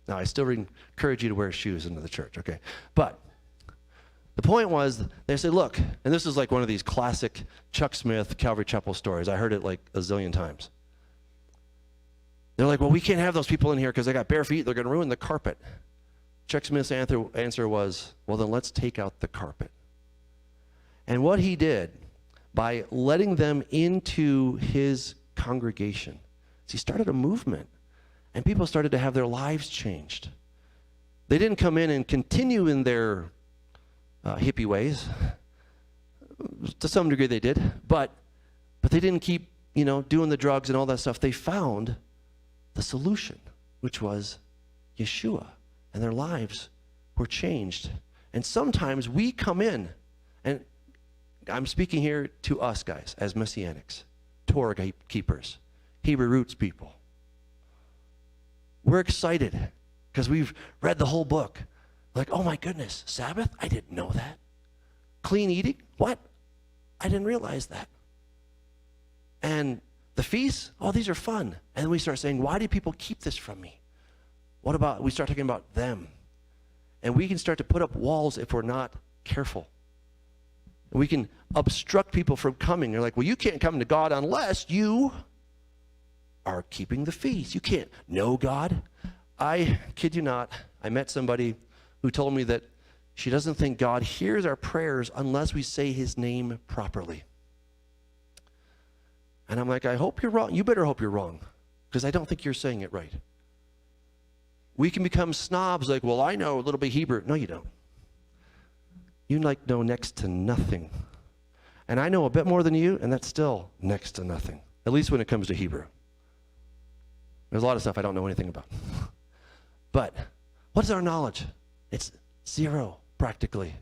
Now, I still encourage you to wear shoes into the church, okay? But the point was, they said, look, and this is like one of these classic Chuck Smith Calvary Chapel stories. I heard it like a zillion times. They're like, well, we can't have those people in here because they got bare feet. They're going to ruin the carpet. Chuck Smith's answer was, well, then let's take out the carpet. And what he did, by letting them into his congregation, is he started a movement. And people started to have their lives changed. They didn't come in and continue in their hippie ways. To some degree they did. But But they didn't keep, doing the drugs and all that stuff. They found the solution, which was Yeshua, and their lives were changed. And sometimes we come in, and I'm speaking here to us guys as Messianics, Torah keepers, Hebrew roots people. We're excited because we've read the whole book. Like, oh my goodness, Sabbath? I didn't know that. Clean eating? What? I didn't realize that. And the feasts? Oh, these are fun. And then we start saying, why do people keep this from me? What about, we start talking about them. And we can start to put up walls if we're not careful. And we can obstruct people from coming. They're like, well, you can't come to God unless you are keeping the feast. You can't know God. I kid you not, I met somebody who told me that she doesn't think God hears our prayers unless we say his name properly. And I'm like, I hope you're wrong. You better hope you're wrong, because I don't think you're saying it right. We can become snobs like, well, I know a little bit Hebrew. No, you don't. You know next to nothing. And I know a bit more than you, and that's still next to nothing, at least when it comes to Hebrew. There's a lot of stuff I don't know anything about. But what is our knowledge? It's zero, practically.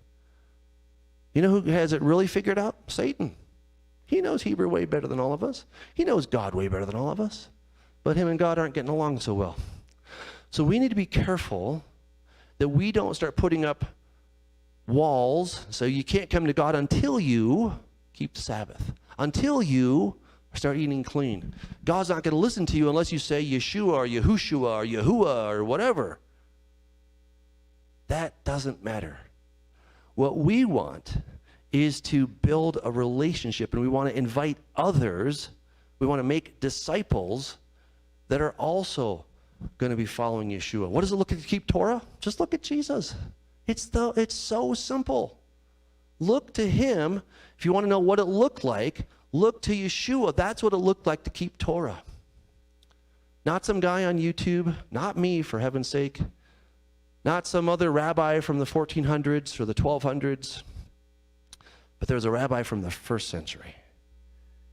You know who has it really figured out? Satan. He knows Hebrew way better than all of us. He knows God way better than all of us. But him and God aren't getting along so well. So we need to be careful that we don't start putting up walls so you can't come to God until you keep the Sabbath, until you start eating clean. God's not going to listen to you unless you say Yeshua or Yahushua or Yahuwah or whatever. That doesn't matter. What we want is to build a relationship, and we want to invite others. We want to make disciples that are also going to be following Yeshua. What does it look like to keep Torah? Just look at Jesus. It's so simple. Look to him. If you want to know what it looked like, look to Yeshua. That's what it looked like to keep Torah. Not some guy on YouTube, not me, for heaven's sake. Not some other rabbi from the 1400s or the 1200s. But there's a rabbi from the first century.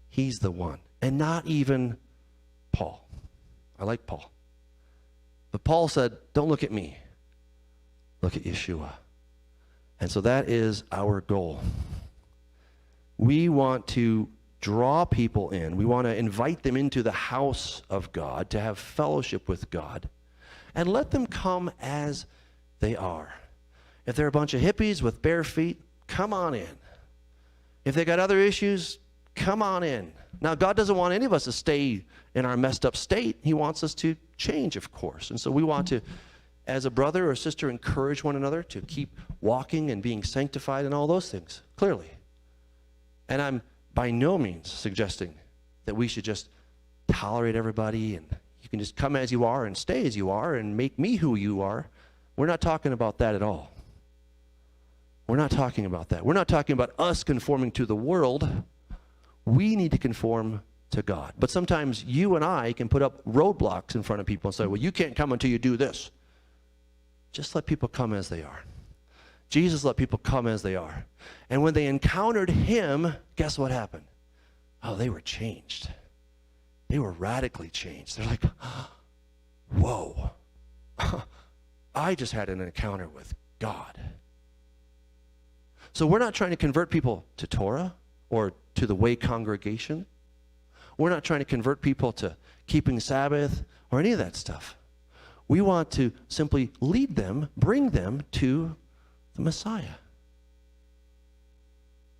He's the one. And not even Paul. I like Paul. But Paul said, don't look at me. Look at Yeshua. And so that is our goal. We want to draw people in. We want to invite them into the house of God, to have fellowship with God, and let them come as they are. If they're a bunch of hippies with bare feet, come on in. If they got other issues, come on in. Now, God doesn't want any of us to stay in our messed up state. He wants us to change, of course. And so we want to, as a brother or sister, encourage one another to keep walking and being sanctified and all those things, clearly. And I'm by no means suggesting that we should just tolerate everybody and you can just come as you are and stay as you are and make me who you are. We're not talking about that at all. We're not talking about that. We're not talking about us conforming to the world. We need to conform to God. But sometimes you and I can put up roadblocks in front of people and say, well, you can't come until you do this. Just let people come as they are. Jesus let people come as they are. And when they encountered him, guess what happened? Oh, they were changed. They were radically changed. They're like, whoa, I just had an encounter with God. So we're not trying to convert people to Torah or to the way congregation. We're not trying to convert people to keeping Sabbath or any of that stuff. We want to simply lead them, bring them to the Messiah.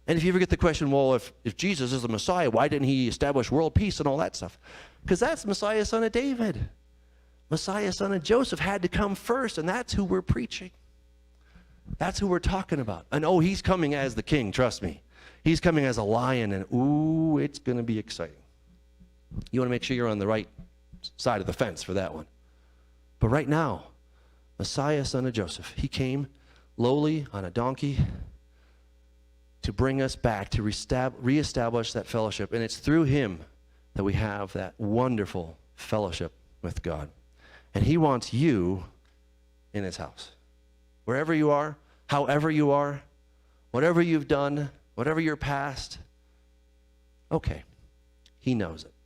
And if you ever get the question, well, if Jesus is the Messiah, why didn't he establish world peace and all that stuff? Because that's Messiah, son of David. Messiah, son of Joseph, had to come first, and that's who we're preaching. That's who we're talking about. And oh, he's coming as the king, trust me. He's coming as a lion, and ooh, it's going to be exciting. You want to make sure you're on the right side of the fence for that one. But right now, Messiah, son of Joseph, he came lowly on a donkey to bring us back, to reestablish that fellowship. And it's through him that we have that wonderful fellowship with God. And he wants you in his house. Wherever you are, however you are, whatever you've done, whatever your past, okay, He knows it.